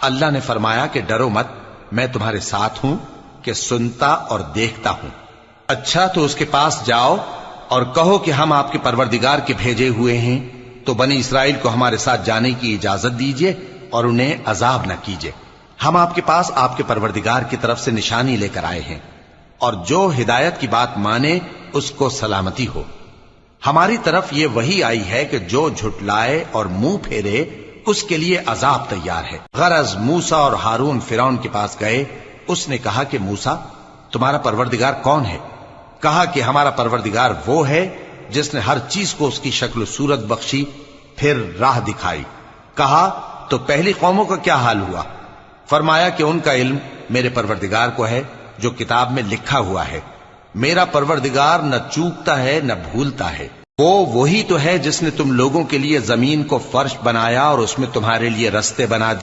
अल्लाह ने फरमाया कि डरो मत, मैं तुम्हारे साथ हूं कि सुनता और देखता हूं। अच्छा तो उसके पास जाओ और कहो कि हम आपके परवरदिगार के भेजे हुए हैं, तो बनी इसराइल को हमारे साथ जाने की इजाजत दीजिए और उन्हें अजाब न कीजिए। हम आपके पास आपके परवरदिगार की तरफ से निशानी लेकर आए हैं, और जो हिदायत की बात माने उसको सलामती हो। हमारी तरफ ये वही आई है कि जो झुटलाए और मुंह फेरे उसके लिए अजाब तैयार है। गरज मूसा और हारून फिरौन के पास गए। उसने कहा कि मूसा, तुम्हारा परवरदिगार कौन है? कहा कि हमारा परवरदिगार वो है जिसने हर चीज को उसकी शक्ल सूरत बख्शी, फिर राह दिखाई। कहा तो पहली कौमों का क्या हाल हुआ? फरमाया कि उनका इल्म मेरे परवरदिगार को है जो किताब में लिखा हुआ है। मेरा परवरदिगार न चूकता है न भूलता है। वो वही तो है जिसने तुम लोगों के लिए जमीन को फर्श बनाया और उसमें तुम्हारे लिए रस्ते बना दिए।